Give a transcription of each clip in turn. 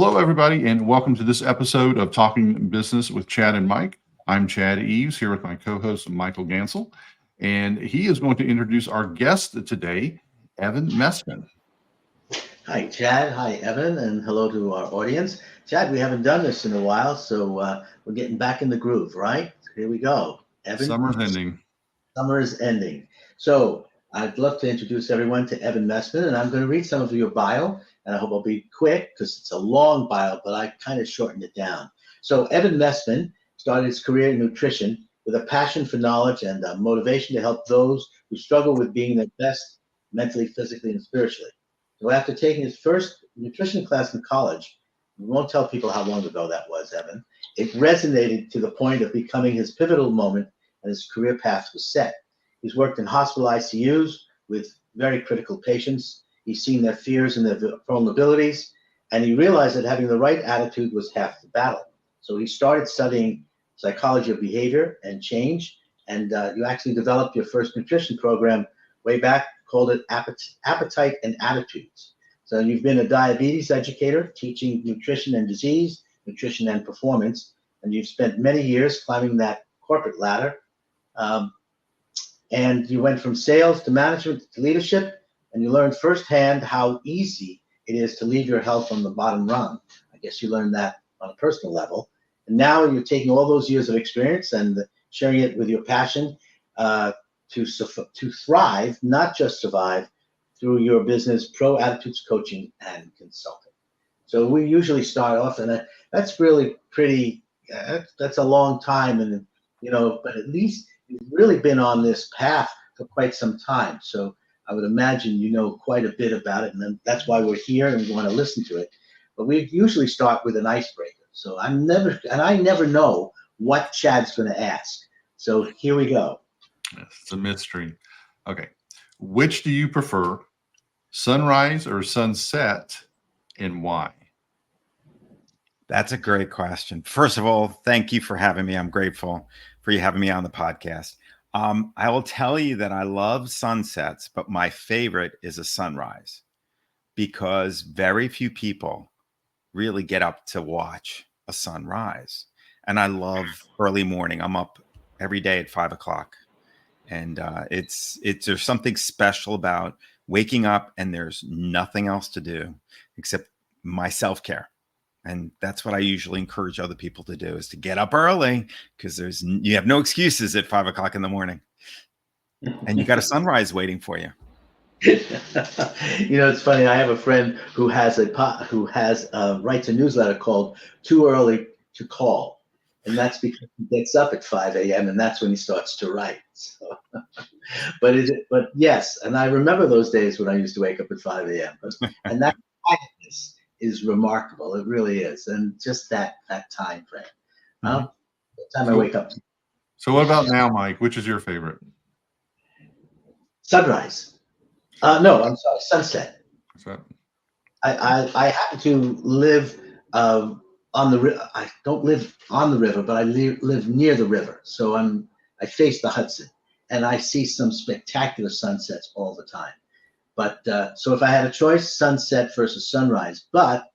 Hello, everybody, and welcome to this episode of Talking Business with Chad and Mike. I'm Chad Eves here with my co-host Michael Gansel, and he is going to introduce our guest today, Evan Mestman. Hi, Chad. Hi, Evan, and hello to our audience. Chad, we haven't done this in a while, so we're getting back in the groove, right? Here we go. Evan, Summer's ending. summer is ending. So I'd love to introduce everyone to Evan Mestman, and I'm going to read some of your bio, and I hope I'll be quick because it's a long bio, but I kind of shortened it down. So Evan Mestman started his career in nutrition with a passion for knowledge and motivation to help those who struggle with being their best mentally, physically, and spiritually. So after taking his first nutrition class in college, we won't tell people how long ago that was, Evan, it resonated to the point of becoming his pivotal moment, and his career path was set. He's worked in hospital ICUs with very critical patients. He's seen their fears and their vulnerabilities, and he realized that having the right attitude was half the battle. So he started studying psychology of behavior and change, and you actually developed your first nutrition program way back, called it Appetite and Attitudes. So you've been a diabetes educator, teaching nutrition and disease, nutrition and performance, and you've spent many years climbing that corporate ladder. And you went from sales to management to leadership, and you learned firsthand how easy it is to leave your health on the bottom rung. I guess you learned that on a personal level. And now you're taking all those years of experience and sharing it with your passion to thrive, not just survive, through your business, Pro Attitudes Coaching and Consulting. So we usually start off, and that's really pretty, that's a long time, and but at least you've really been on this path for quite some time. So I would imagine you know quite a bit about it, and then that's why we're here and we want to listen to it. But we usually start with an icebreaker. So I never know what Chad's going to ask. So here we go. Yes, it's a mystery. Okay. Which do you prefer, sunrise or sunset, and why? That's a great question. First of all, thank you for having me. I'm grateful for you having me on the podcast. I will tell you that I love sunsets, but my favorite is a sunrise because very few people really get up to watch a sunrise. And I love early morning. I'm up every day at 5 o'clock. And there's something special about waking up and there's nothing else to do except my self-care. And that's what I usually encourage other people to do, is to get up early because you have no excuses at 5 o'clock in the morning, and you got a sunrise waiting for you. It's funny. I have a friend who writes a newsletter called "Too Early to Call," and that's because he gets up at 5 a.m. and that's when he starts to write. So, but yes, and I remember those days when I used to wake up at 5 a.m. And that is remarkable. It really is, and just that time frame. Mm-hmm. The time I wake up. So what about now, Mike? Which is your favorite? Sunrise. No, I'm sorry, sunset. What's that? I happen to live on the river. I don't live on the river, but I live near the river. So I face the Hudson, and I see some spectacular sunsets all the time. But so if I had a choice, sunset versus sunrise. But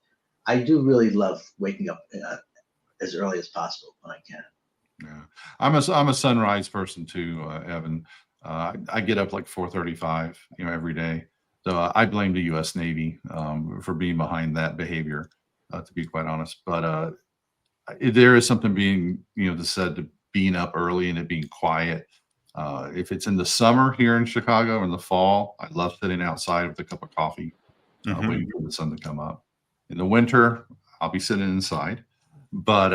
I do really love waking up as early as possible when I can. Yeah, I'm a sunrise person too, Evan. I get up like 4:35, every day. So I blame the U.S. Navy for being behind that behavior, to be quite honest. But there is something being, said to being up early and it being quiet. If it's in the summer here in Chicago, or in the fall, I love sitting outside with a cup of coffee, waiting for the sun to come up. In the winter, I'll be sitting inside. But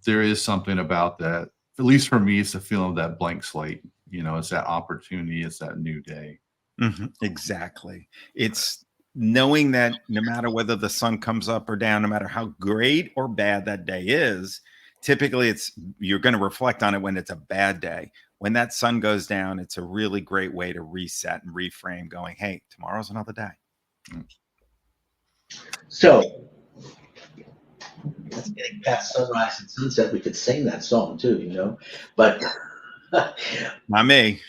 there is something about that, at least for me, it's the feeling of that blank slate. It's that opportunity. It's that new day. Mm-hmm. Exactly. It's knowing that no matter whether the sun comes up or down, no matter how great or bad that day is, typically you're going to reflect on it when it's a bad day. When that sun goes down, it's a really great way to reset and reframe, going, hey, tomorrow's another day. So that's getting past sunrise and sunset. We could sing that song too, but not me.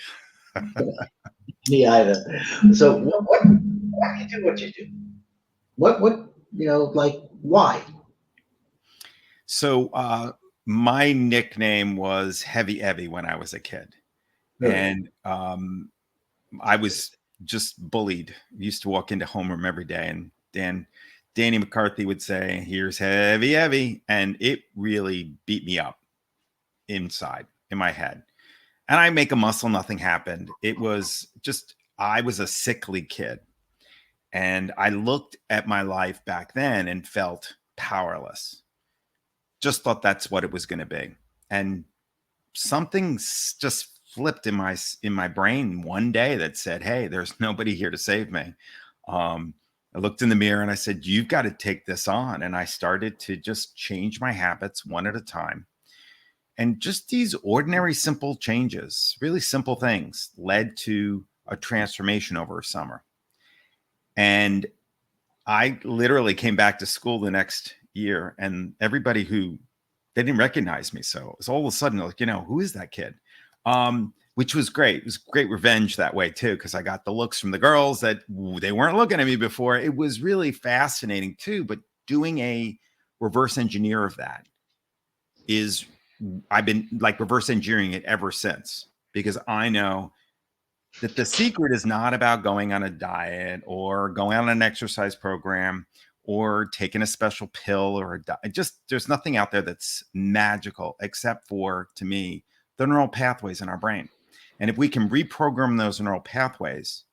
Me either. So what you do? What you do? What like why? So my nickname was Heavy Evie when I was a kid. Really? And I was just bullied. Used to walk into homeroom every day, and Danny McCarthy would say, "Here's Heavy Evie," and it really beat me up inside in my head. And I make a muscle, nothing happened. It was just I was a sickly kid, and I looked at my life back then and felt powerless. Just thought that's what it was going to be, and just flipped in my brain one day that said, "Hey, there's nobody here to save me." I looked in the mirror and I said, "You've got to take this on." And I started to just change my habits one at a time. And just these ordinary, simple changes, really simple things, led to a transformation over a summer. And I literally came back to school the next year, and everybody they didn't recognize me. So it was all of a sudden like, who is that kid? Which was great. It was great revenge that way too, because I got the looks from the girls that they weren't looking at me before. It was really fascinating too. But doing a reverse engineer of that I've been like reverse engineering it ever since, because I know that the secret is not about going on a diet or going on an exercise program or taking a special pill or there's nothing out there that's magical except for, to me, the neural pathways in our brain. And if we can reprogram those neural pathways,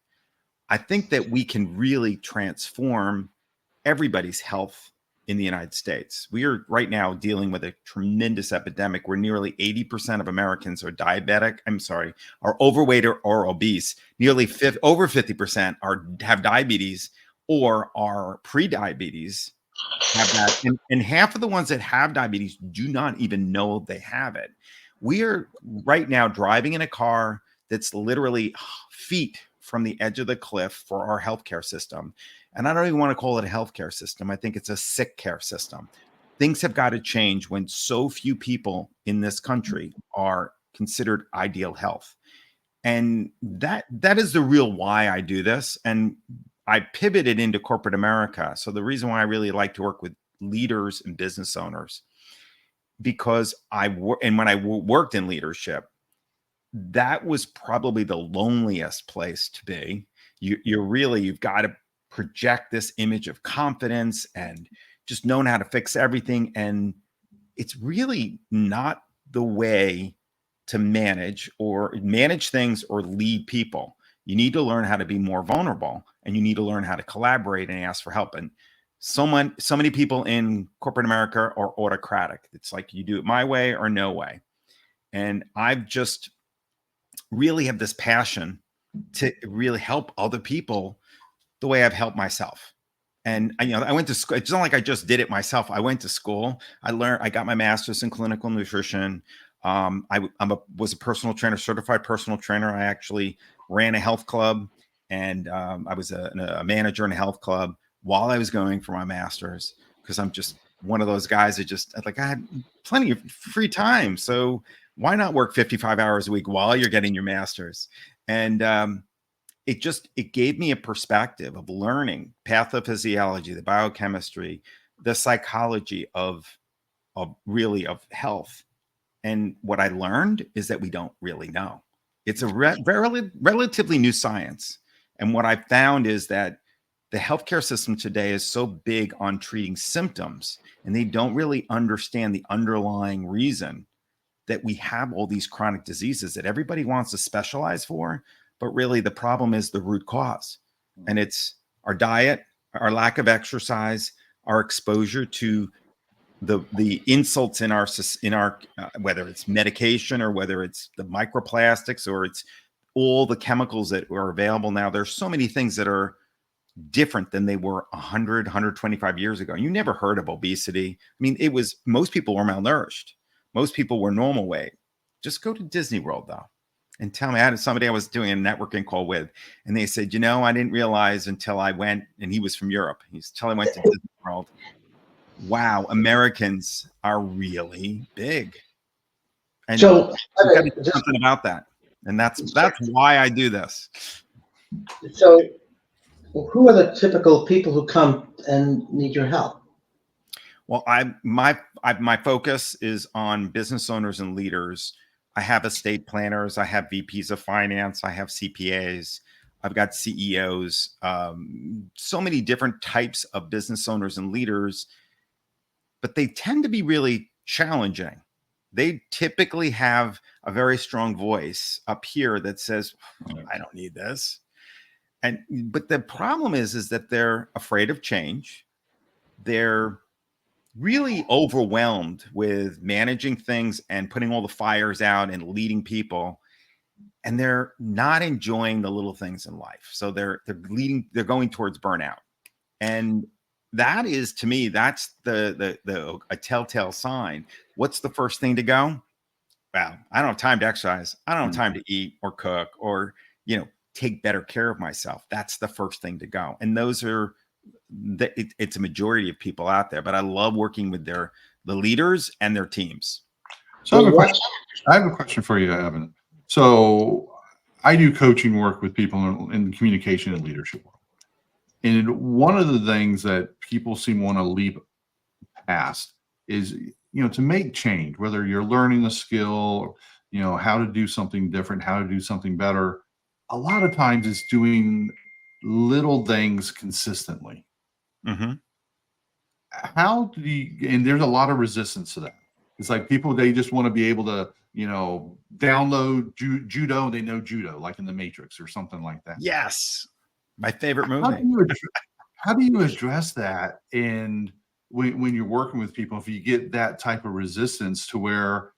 I think that we can really transform everybody's health in the United States. We are right now dealing with a tremendous epidemic where nearly 80% of Americans are are overweight or obese. Nearly over 50% have diabetes or are pre-diabetes, have that. And half of the ones that have diabetes do not even know they have it. We are right now driving in a car that's literally feet from the edge of the cliff for our healthcare system. And I don't even want to call it a healthcare system. I think it's a sick care system. Things have got to change when so few people in this country are considered ideal health. And that is the real why I do this. And I pivoted into corporate America. So the reason why I really like to work with leaders and business owners, because when I worked in leadership, that was probably the loneliest place to be. You've got to project this image of confidence and just knowing how to fix everything. And it's really not the way to manage things or lead people. You need to learn how to be more vulnerable, and you need to learn how to collaborate and ask for help. And so many people in corporate America are autocratic. It's like, you do it my way or no way. And I've just really have this passion to really help other people the way I've helped myself. And I went to school. It's not like I just did it myself. I went to school. I got my master's in clinical nutrition. I was a personal trainer, certified personal trainer. I actually ran a health club, and I was a manager in a health club while I was going for my master's, because I'm just one of those guys that I had plenty of free time. So why not work 55 hours a week while you're getting your master's? And it gave me a perspective of learning pathophysiology, the biochemistry, the psychology of health. And what I learned is that we don't really know. It's a relatively new science. And what I found is that the healthcare system today is so big on treating symptoms, and they don't really understand the underlying reason that we have all these chronic diseases that everybody wants to specialize for. But really the problem is the root cause. And it's our diet, our lack of exercise, our exposure to the insults in our whether it's medication or whether it's the microplastics or it's all the chemicals that are available now. There's so many things that are different than they were 100, 125 years ago. You never heard of obesity. I mean, most people were malnourished. Most people were normal weight. Just go to Disney World though, and tell me. I had somebody I was doing a networking call with, and they said, I didn't realize until I went, and he was from Europe. Until I went to Disney World. Wow, Americans are really big. And so you got to do something about that. And that's why I do this. So who are the typical people who come and need your help? Well, my focus is on business owners and leaders. I have estate planners, I have VPs of finance, I have CPAs, I've got CEOs, so many different types of business owners and leaders, but they tend to be really challenging. They typically have a very strong voice up here that says, I don't need this. But the problem is that they're afraid of change. They're really overwhelmed with managing things and putting all the fires out and leading people, and they're not enjoying the little things in life. So they're going towards burnout. And that is, to me, that's a telltale sign. What's the first thing to go? Well, I don't have time to exercise. I don't have time to eat or cook or, take better care of myself. That's the first thing to go. And those are it's a majority of people out there, but I love working with the leaders and their teams. So I have a question for you, Evan. So I do coaching work with people in communication and leadership work. And one of the things that people seem to want to leap past is, to make change, whether you're learning a skill, how to do something different, how to do something better. A lot of times it's doing little things consistently. Mm-hmm. How do you, and there's a lot of resistance to that. It's like people, they just want to be able to, download judo. They know judo, like in the Matrix or something like that. Yes. My favorite movie. How do you address that? And when you're working with people, if you get that type of resistance to where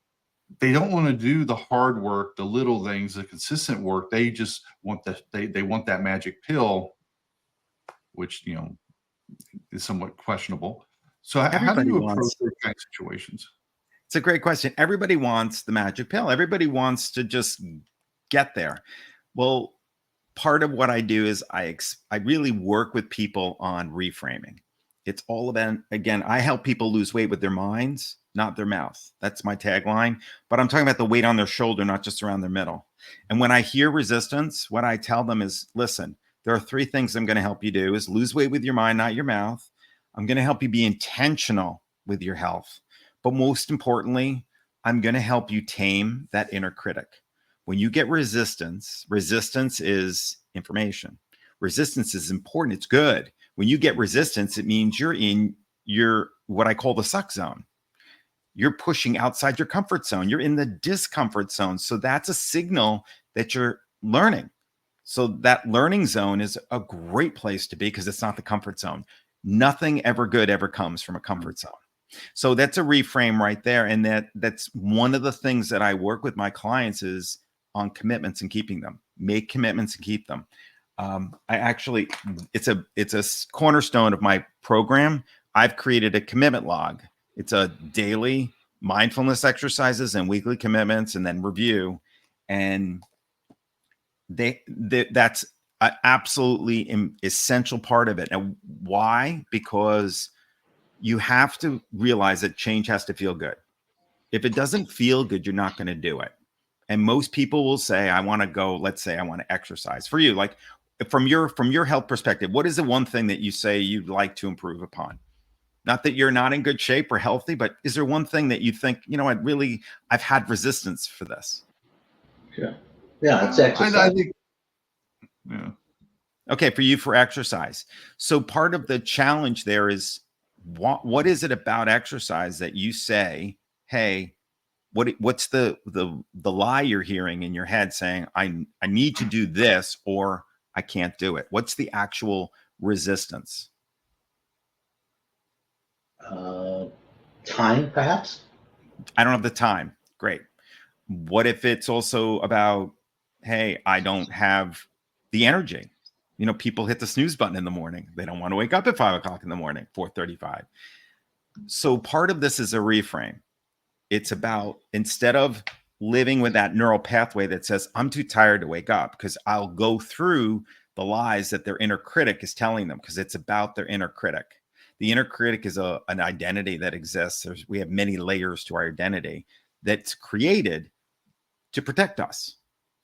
they don't want to do the hard work, the little things, the consistent work, they just want they want that magic pill, which, is somewhat questionable. So how do you approach those kind of situations? It's a great question. Everybody wants the magic pill. Everybody wants to just get there. Well, part of what I do is I really work with people on reframing. It's all about, again, I help people lose weight with their minds, not their mouth. That's my tagline. But I'm talking about the weight on their shoulder, not just around their middle. And when I hear resistance, what I tell them is, listen, there are 3 things I'm going to help you do: is lose weight with your mind, not your mouth. I'm going to help you be intentional with your health. But most importantly, I'm going to help you tame that inner critic. When you get resistance is information. Resistance is important. It's good. When you get resistance, it means you're in your, what I call the suck zone. You're pushing outside your comfort zone. You're in the discomfort zone. So that's a signal that you're learning. So that learning zone is a great place to be because it's not the comfort zone. Nothing ever good ever comes from a comfort zone. So that's a reframe right there. And that's one of the things that I work with my clients is on commitments and keeping them. Make commitments and keep them. It's a cornerstone of my program. I've created a commitment log. It's a daily mindfulness exercises and weekly commitments and then review. And that's an absolutely essential part of it. And why? Because you have to realize that change has to feel good. If it doesn't feel good, you're not going to do it. And most people will say, I want to go, let's say I want to exercise. For you, like from your health perspective, what is the one thing that you say you'd like to improve upon? Not that you're not in good shape or healthy, but is there one thing that you think, I've had resistance for this? Yeah, it's exercise. I think, yeah. Okay, for exercise. So part of the challenge there is what is it about exercise that you say, hey, what's the lie you're hearing in your head saying, I need to do this or I can't do it? What's the actual resistance? Time, perhaps. I don't have the time. Great. What if it's also about, hey, I don't have the energy? People hit the snooze button in the morning. They don't want to wake up at 5 o'clock in the morning, 4:35. So part of this is a reframe. It's about, instead of living with that neural pathway that says, I'm too tired to wake up, because I'll go through the lies that their inner critic is telling them, because it's about their inner critic. The inner critic is an identity that exists. We have many layers to our identity that's created to protect us.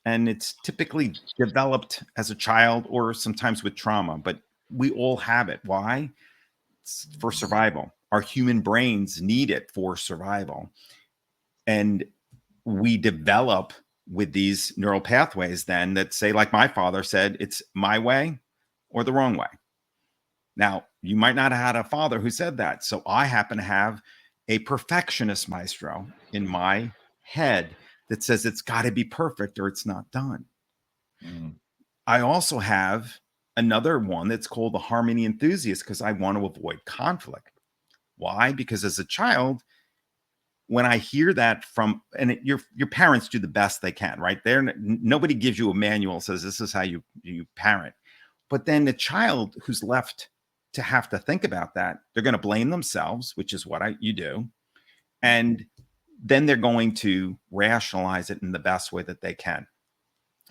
And it's typically developed as a child or sometimes with trauma, but we all have it. Why? It's for survival. our human brains need it for survival. And we develop with these neural pathways then that say, like my father said, it's my way or the wrong way. Now, you might not have had a father who said that. So I happen to have a perfectionist maestro in my head that says it's got to be perfect or it's not done. Mm. I also have another one that's called the harmony enthusiast because I want to avoid conflict. Why? Because as a child, when I hear that from, and your parents do the best they can, right? Nobody gives you a manual says this is how you parent. But then the child who's left to have to think about that, they're going to blame themselves, which is what you do, and then they're going to rationalize it in the best way that they can.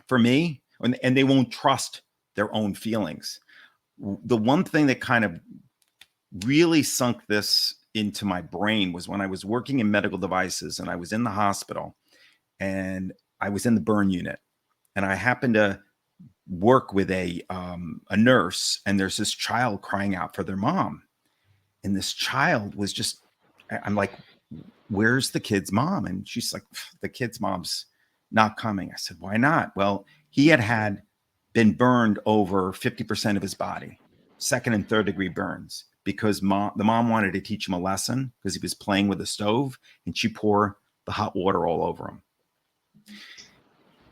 For me, and they won't trust their own feelings. The one thing that kind of really sunk this into my brain was when I was working in medical devices and I was in the hospital and I was in the burn unit, and I happened to work with a nurse, and there's this child crying out for their mom, and this child was just, I'm like, where's the kid's mom? And she's like, the kid's mom's not coming. I said, why not? Well, he had been burned over 50% of his body, 2nd and 3rd degree burns, because the mom wanted to teach him a lesson because he was playing with the stove and she poured the hot water all over him.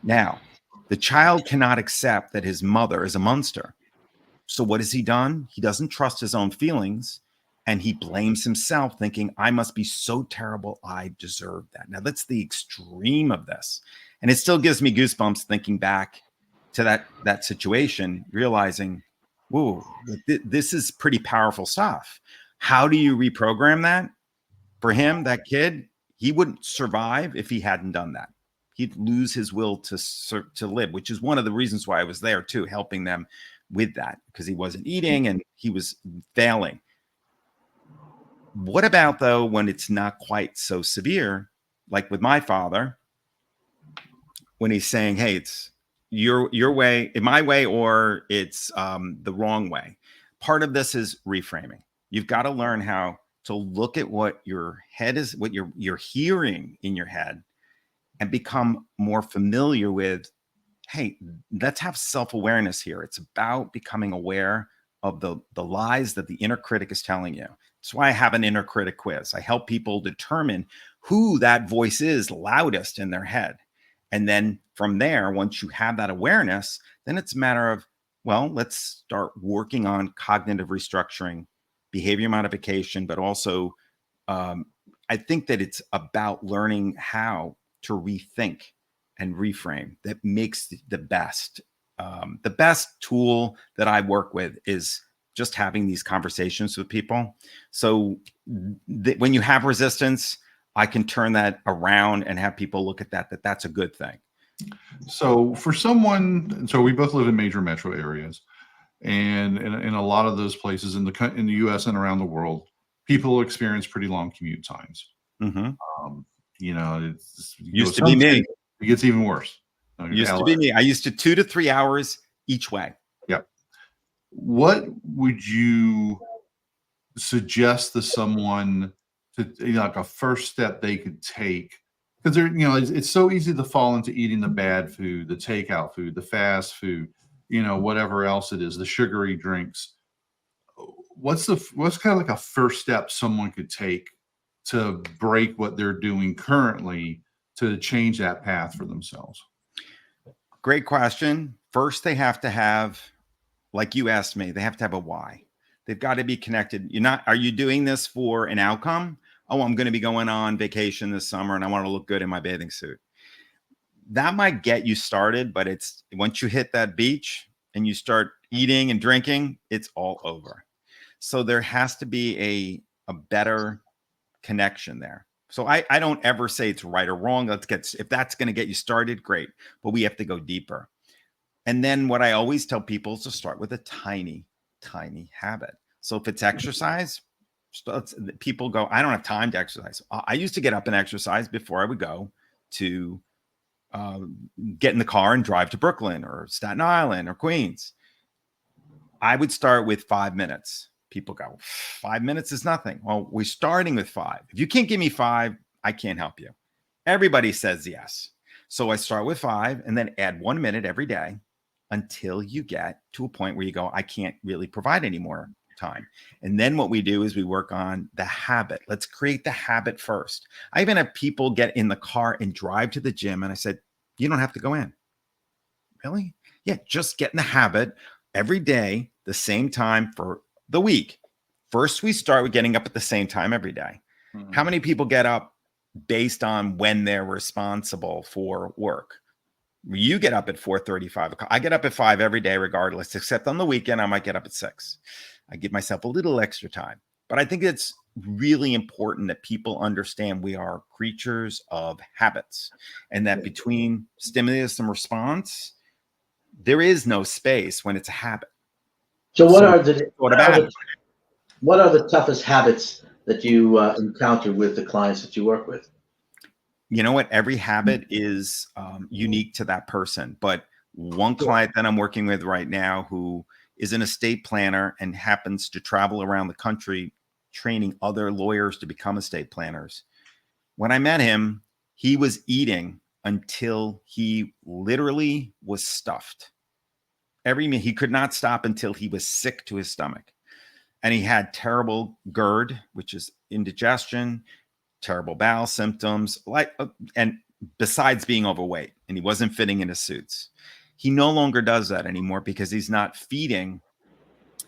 Now, the child cannot accept that his mother is a monster. So what has he done? He doesn't trust his own feelings and he blames himself, thinking, I must be so terrible, I deserve that. Now, that's the extreme of this. And it still gives me goosebumps thinking back to that situation, realizing, whoa, this is pretty powerful stuff. How do you reprogram that? For him, that kid, he wouldn't survive if he hadn't done that. He'd lose his will to live, which is one of the reasons why I was there too, helping them with that, because he wasn't eating and he was failing. What about though when it's not quite so severe, like with my father, when he's saying, hey, it's your way, my way, or it's the wrong way? Part of this is reframing. You've got to learn how to look at what your head is, what you're hearing in your head, and become more familiar with, hey, let's have self-awareness here. It's about becoming aware of the lies that the inner critic is telling you. That's why I have an inner critic quiz. I help people determine who that voice is loudest in their head. And then from there, once you have that awareness, then it's a matter of, well, let's start working on cognitive restructuring, behavior modification, but also I think that it's about learning how to rethink and reframe that makes the best. The best tool that I work with is just having these conversations with people. So when you have resistance, I can turn that around and have people look at that's a good thing. So for someone, so we both live in major metro areas, and in a lot of those places in the U.S. and around the world, people experience pretty long commute times. Mm-hmm. Used to be me. It gets even worse. Used to be me. I used to 2 to 3 hours each way. Yeah. What would you suggest to someone to, like a first step they could take? Because it's so easy to fall into eating the bad food, the takeout food, the fast food, whatever else it is, the sugary drinks. What's kind of like a first step someone could take to break what they're doing currently to change that path for themselves? Great question. First, they have to have, like you asked me, they have to have a why. They've got to be connected. Are you doing this for an outcome? Oh, I'm going to be going on vacation this summer and I want to look good in my bathing suit. That might get you started, but it's once you hit that beach and you start eating and drinking, it's all over. So there has to be a better connection there. So I don't ever say it's right or wrong. If that's going to get you started, great. But we have to go deeper. And then what I always tell people is to start with a tiny, tiny habit. So if it's exercise, people go, I don't have time to exercise. I used to get up and exercise before I would go to get in the car and drive to Brooklyn or Staten Island or Queens. I would start with 5 minutes. People go, 5 minutes is nothing. Well, we're starting with 5. If you can't give me 5, I can't help you. Everybody says yes. So I start with 5 and then add 1 minute every day until you get to a point where you go, I can't really provide any more time. And then what we do is we work on the habit. Let's create the habit first. I even have people get in the car and drive to the gym. And I said, you don't have to go in. Really? Yeah, just get in the habit every day, the same time for the week. First, we start with getting up at the same time every day. Mhm. How many people get up based on when they're responsible for work? You get up at 4:35. I get up at 5 every day, regardless, except on the weekend, I might get up at 6. I give myself a little extra time. But I think it's really important that people understand we are creatures of habits, and that between stimulus and response, there is no space when it's a habit. So what So are the what about it? what are the toughest habits that you encounter with the clients that you work with? You know what? Every habit is unique to that person. But one client that I'm working with right now who is an estate planner and happens to travel around the country training other lawyers to become estate planners. When I met him, he was eating until he literally was stuffed. Every meal, he could not stop until he was sick to his stomach. And he had terrible GERD, which is indigestion, terrible bowel symptoms, and besides being overweight, and he wasn't fitting into suits. He no longer does that anymore because he's not feeding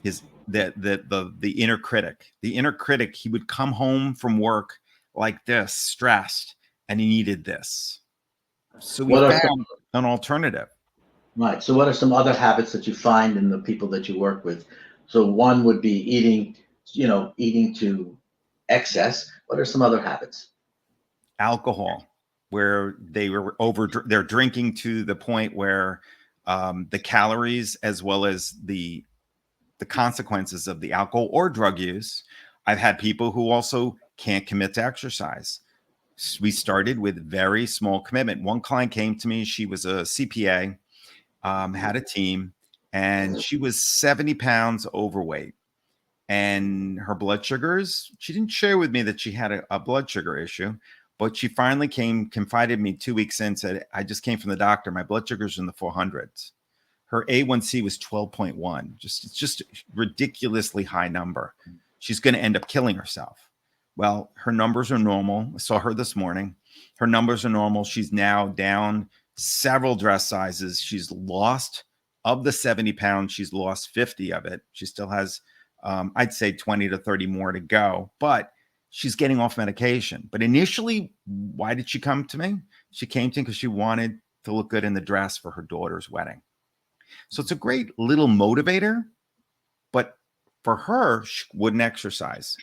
his the inner critic. The inner critic, he would come home from work like this, stressed, and he needed this. So we What are found an alternative. Right. So what are some other habits that you find in the people that you work with? So one would be eating, eating to excess. What are some other habits? Alcohol, where they're drinking to the point where the calories as well as the consequences of the alcohol or drug use. I've had people who also can't commit to exercise. We started with very small commitment. One client came to me, she was a CPA, had a team, and she was 70 pounds overweight. And her blood sugars, she didn't share with me that she had a blood sugar issue, but she finally confided me 2 weeks in, said, I just came from the doctor. My blood sugar's in the 400s. Her A1C was 12.1. It's just a ridiculously high number. She's going to end up killing herself. Well, her numbers are normal. I saw her this morning. Her numbers are normal. She's now down several dress sizes. She's lost, of the 70 pounds, she's lost 50 of it. She still has, I'd say 20 to 30 more to go, but she's getting off medication. But initially, why did she come to me? She came to me because she wanted to look good in the dress for her daughter's wedding. So it's a great little motivator, but for her, she wouldn't exercise.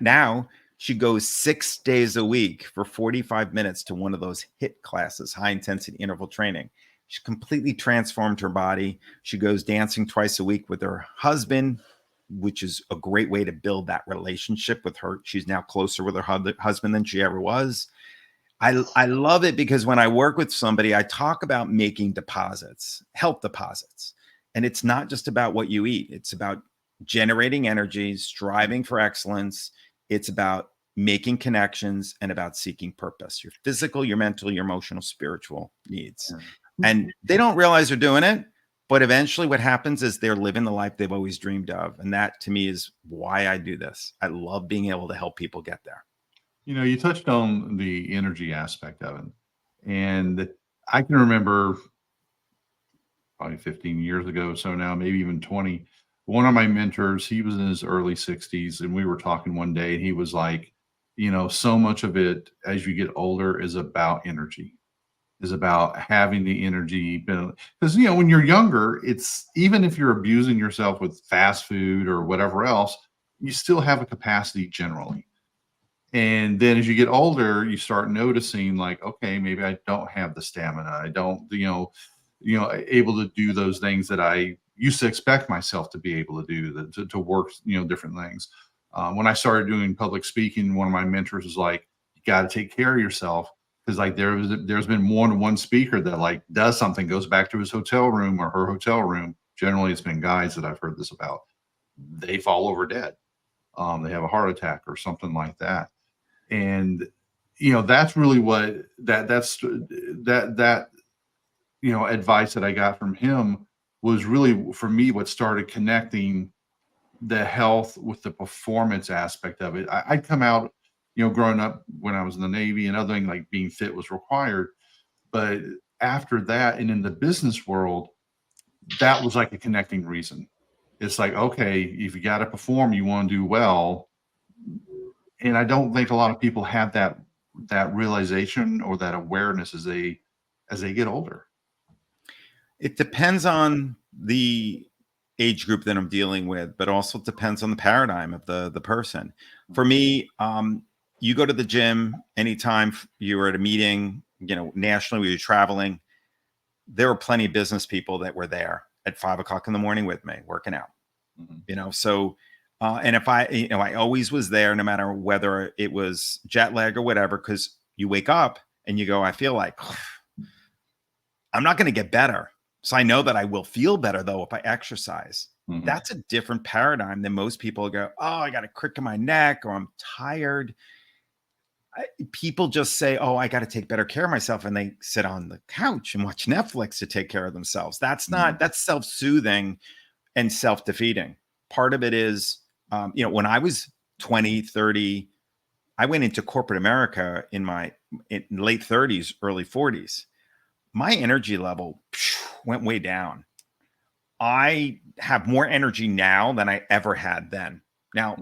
Now she goes 6 days a week for 45 minutes to one of those HIIT classes, high intensity interval training. She completely transformed her body. She goes dancing twice a week with her husband, which is a great way to build that relationship with her. She's now closer with her husband than she ever was. I love it because when I work with somebody, I talk about making deposits, health deposits. And it's not just about what you eat. It's about generating energy, striving for excellence. It's about making connections and about seeking purpose, your physical, your mental, your emotional, spiritual needs. And they don't realize they're doing it. But eventually what happens is they're living the life they've always dreamed of. And that to me is why I do this. I love being able to help people get there. You touched on the energy aspect of it. And I can remember probably 15 years ago, so now maybe even 20. One of my mentors, he was in his early 60s, and we were talking one day, and he was like, so much of it as you get older is about energy, is about having the energy. Because, when you're younger, it's even if you're abusing yourself with fast food or whatever else, you still have a capacity generally. And then as you get older, you start noticing like, okay, maybe I don't have the stamina. I don't, able to do those things that I used to expect myself to be able to do, to work, different things. When I started doing public speaking, one of my mentors was like, you got to take care of yourself. Cause like there's been more than one speaker that like does something, goes back to his hotel room or her hotel room. Generally it's been guys that I've heard this about. They fall over dead. they have a heart attack or something like that. And, that's really what that advice that I got from him was really for me what started connecting the health with the performance aspect of it. I'd come out, growing up when I was in the Navy and other things like being fit was required. But after that, and in the business world, that was like a connecting reason. It's like, okay, if you got to perform, you want to do well. And I don't think a lot of people have that realization or that awareness as they get older. It depends on the age group that I'm dealing with, but also depends on the paradigm of the person. For me, you go to the gym anytime you were at a meeting, nationally, you're traveling. There were plenty of business people that were there at 5 o'clock in the morning with me working out. So, and if I always was there, no matter whether it was jet lag or whatever, because you wake up and you go, I feel like I'm not going to get better. So I know that I will feel better though if I exercise. That's a different paradigm than most people go, oh, I got a crick in my neck or I'm tired. People just say, oh, I got to take better care of myself. And they sit on the couch and watch Netflix to take care of themselves. That's self-soothing and self-defeating. Part of it is, when I was 20, 30, I went into corporate America in late 30s, early 40s. My energy level went way down. I have more energy now than I ever had then. Now,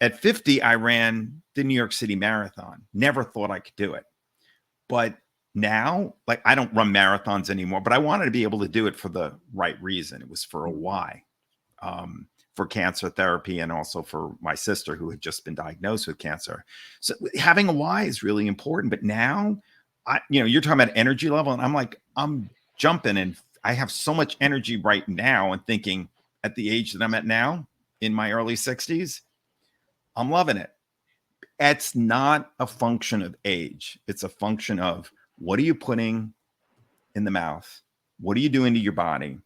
at 50, I ran the New York City Marathon. Never thought I could do it. But now, like, I don't run marathons anymore, but I wanted to be able to do it for the right reason. It was for a why, for cancer therapy and also for my sister who had just been diagnosed with cancer. So having a why is really important. But now, you're talking about energy level, and I'm jumping, and I have so much energy right now and thinking at the age that I'm at now in my early 60s, I'm loving it. It's not a function of age. It's a function of what are you putting in the mouth? What are you doing to your body?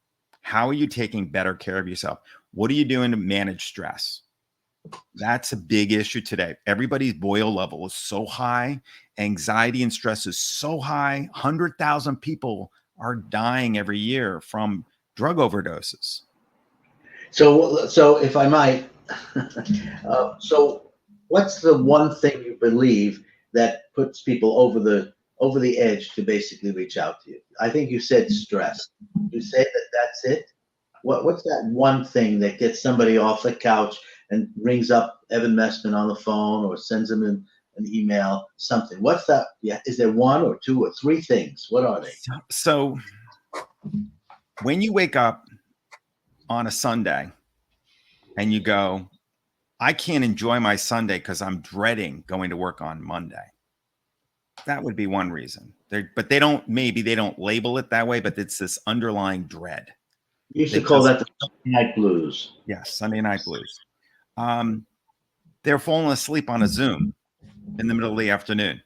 How are you taking better care of yourself? What are you doing to manage stress? That's a big issue today. Everybody's boil level is so high. Anxiety and stress is so high. 100,000 people are dying every year from drug overdoses. So if I might, so what's the one thing you believe that puts people over the edge to basically reach out to you? I think you said stress. You say that's it. What's that one thing that gets somebody off the couch and rings up Evan Mestman on the phone or sends him an email, something? What's that? Yeah, is there one or two or three things? What are they? So when you wake up on a Sunday and you go, I can't enjoy my Sunday because I'm dreading going to work on Monday. That would be one reason. But they don't label it that way, but it's this underlying dread. You used to call that the Sunday night blues. Yes, Sunday night blues. They're falling asleep on a Zoom in the middle of the afternoon.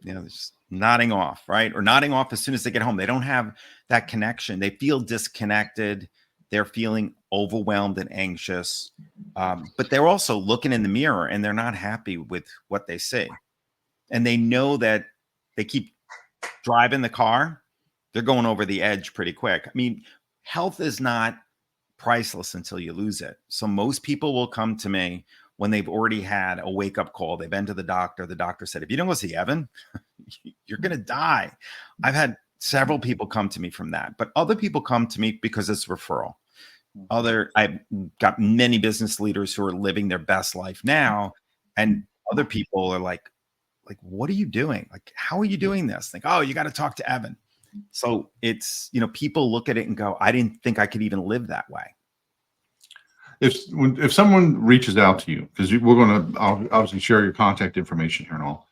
Just nodding off, right? Or nodding off as soon as they get home. They don't have that connection. They feel disconnected. They're feeling overwhelmed and anxious. But they're also looking in the mirror and they're not happy with what they see. And they know that they keep driving the car. They're going over the edge pretty quick. I mean, health is not priceless until you lose it. So most people will come to me when they've already had a wake-up call. They've been to the doctor. The doctor said, if you don't go see Evan, you're going to die. I've had several people come to me from that, but other people come to me because it's referral. I've got many business leaders who are living their best life now. And other people are like, what are you doing? Like, how are you doing this? Like, oh, you got to talk to Evan. So it's, people look at it and go, I didn't think I could even live that way. If someone reaches out to you, because we're going to obviously share your contact information here and all,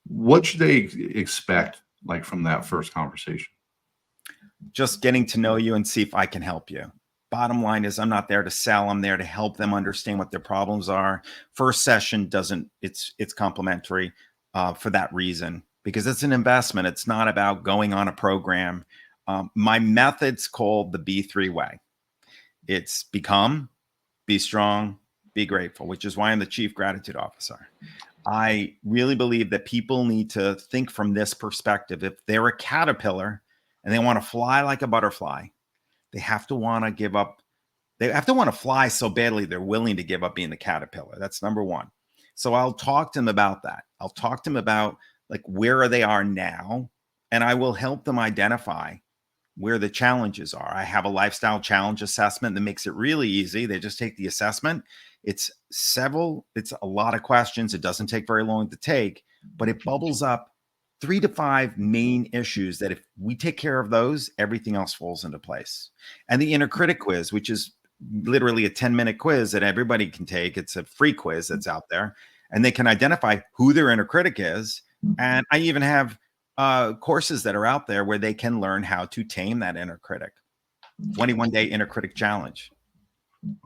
what should they expect like from that first conversation? Just getting to know you and see if I can help you. Bottom line is I'm not there to sell. I'm there to help them understand what their problems are. First session it's complimentary for that reason, because it's an investment. It's not about going on a program. My method's called the B3 way. It's become, be strong, be grateful, which is why I'm the Chief Gratitude Officer. I really believe that people need to think from this perspective. If they're a caterpillar and they want to fly like a butterfly, they have to want to give up. They have to want to fly so badly they're willing to give up being the caterpillar. That's number one. So I'll talk to them about that. I'll talk to them about like where they are now, and I will help them identify where the challenges are. I have a lifestyle challenge assessment that makes it really easy. They just take the assessment. It's a lot of questions. It doesn't take very long to take, but it bubbles up 3 to 5 main issues that if we take care of those, everything else falls into place. And the inner critic quiz, which is literally a 10-minute quiz that everybody can take. It's a free quiz that's out there, and they can identify who their inner critic is. And I even have courses that are out there where they can learn how to tame that inner critic. 21-day inner critic challenge.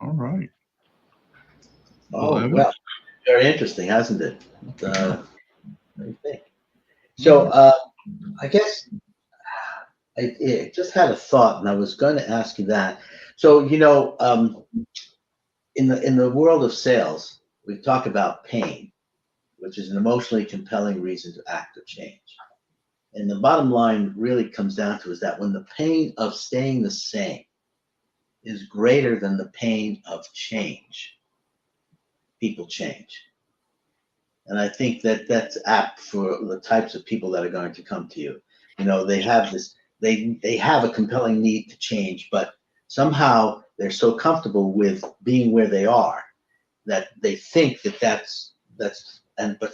All right. Oh, well, very interesting, hasn't it? What do you think? So I guess I just had a thought, and I was going to ask you that. So, you know, in the world of sales, we talk about pain, which is an emotionally compelling reason to act or change. And the bottom line really comes down to is that when the pain of staying the same is greater than the pain of change, people change. And I think that that's apt for the types of people that are going to come to you. You know, they have this, they have a compelling need to change, but somehow they're so comfortable with being where they are that they think that but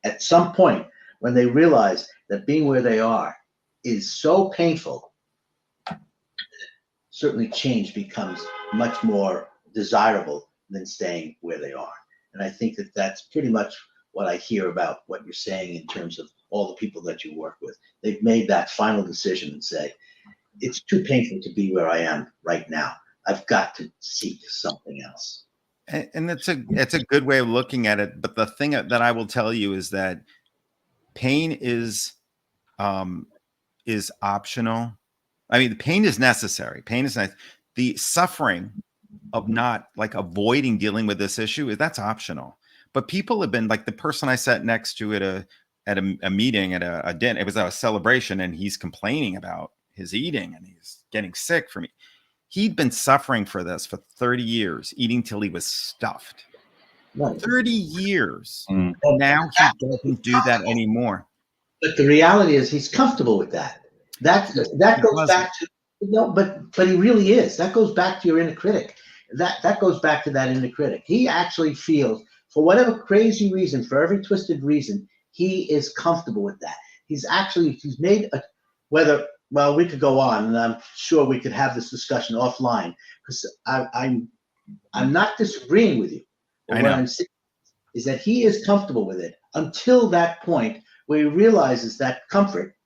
at some point when they realize that being where they are is so painful, certainly change becomes much more desirable than staying where they are. And I think that that's pretty much what I hear about what you're saying in terms of all the people that you work with. They've made that final decision and say, it's too painful to be where I am right now. I've got to seek something else. And it's a good way of looking at it. But the thing that I will tell you is that pain is optional. I mean, the pain is necessary. Pain is nice. The suffering of not like avoiding dealing with this issue, that's optional. But people have been like the person I sat next to at a meeting at a dinner. It was a celebration, and he's complaining about his eating, and he's getting sick from it. He'd been suffering for this for 30 years, eating till he was stuffed. Right. 30 years. And now he doesn't do that anymore. But the reality is he's comfortable with that. That goes back to but he really is. That goes back to your inner critic. That goes back to that inner critic. He actually feels, for whatever crazy reason, for every twisted reason, he is comfortable with that. He's made well, we could go on, and I'm sure we could have this discussion offline, because I'm not disagreeing with you. But what I'm saying is that he is comfortable with it until that point where he realizes that comfort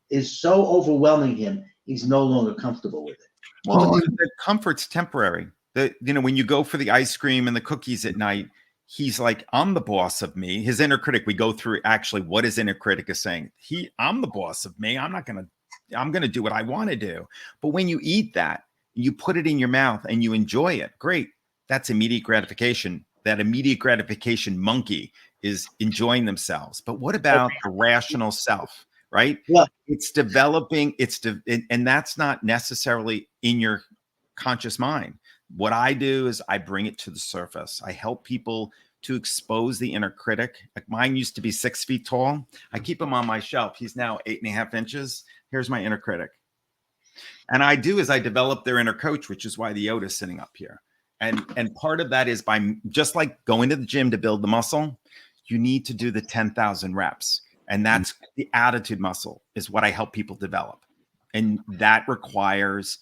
is so overwhelming him, he's no longer comfortable with it. Well, the comfort's temporary. When you go for the ice cream and the cookies at night, he's like, I'm the boss of me. His inner critic, we go through actually what his inner critic is saying. I'm the boss of me. I'm going to do what I want to do. But when you eat that, you put it in your mouth and you enjoy it. Great. That's immediate gratification. That immediate gratification monkey is enjoying themselves. But what about the rational self, right? Yeah. It's developing, and that's not necessarily in your conscious mind. What I do is I bring it to the surface. I help people to expose the inner critic. Like mine used to be 6 feet tall. I keep him on my shelf. He's now 8.5 inches. Here's my inner critic. And I develop their inner coach, which is why the Yoda's sitting up here. And part of that is by just like going to the gym to build the muscle, you need to do the 10,000 reps. And that's the attitude muscle is what I help people develop. And that requires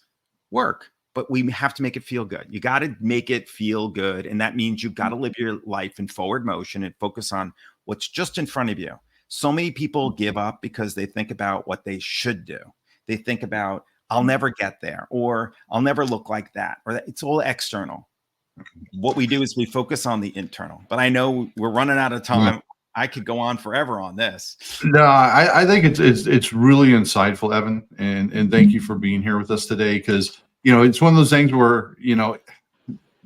work, but we have to make it feel good. You got to make it feel good. And that means you've got to live your life in forward motion and focus on what's just in front of you. So many people give up because they think about what they should do. They think about, I'll never get there, or I'll never look like that, or it's all external. What we do is we focus on the internal. But I know we're running out of time. Yeah. I could go on forever on this. No, I think it's really insightful, Evan, and thank you for being here with us today, because it's one of those things where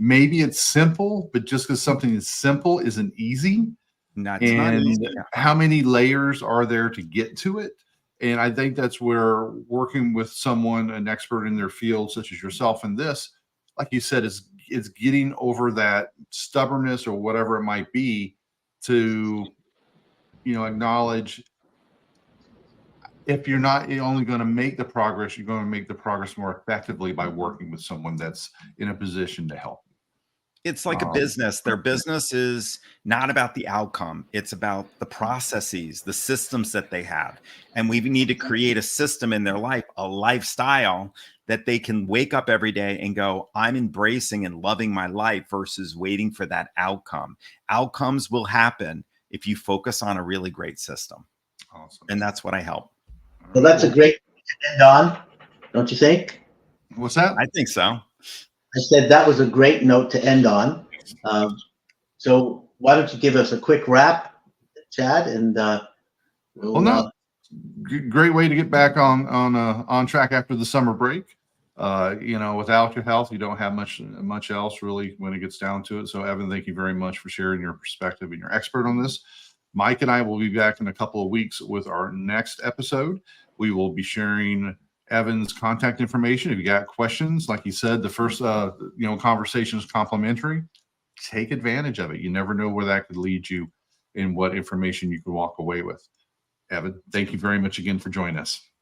maybe it's simple, but just because something is simple isn't easy. That's not And easy. how many layers are there to get to it? And I think that's where working with someone, an expert in their field, such as yourself in this, like you said, is getting over that stubbornness or whatever it might be to, acknowledge if you're not only going to make the progress, you're going to make the progress more effectively by working with someone that's in a position to help. It's like a business. Their business is not about the outcome. It's about the processes, the systems that they have. And we need to create a system in their life, a lifestyle that they can wake up every day and go, I'm embracing and loving my life versus waiting for that outcome. Outcomes will happen if you focus on a really great system. Awesome. And that's what I help. Well, that's a great to end on, don't you think? What's that? I think so. I said that was a great note to end on. So why don't you give us a quick wrap, Chad, and great way to get back on track after the summer break. Without your health, you don't have much else really when it gets down to it. So, Evan, thank you very much for sharing your perspective and your expert on this. Mike and I will be back in a couple of weeks with our next episode. We will be sharing Evan's contact information. If you got questions, like you said, the first conversation is complimentary. Take advantage of it. You never know where that could lead you and what information you could walk away with. Evan, thank you very much again for joining us.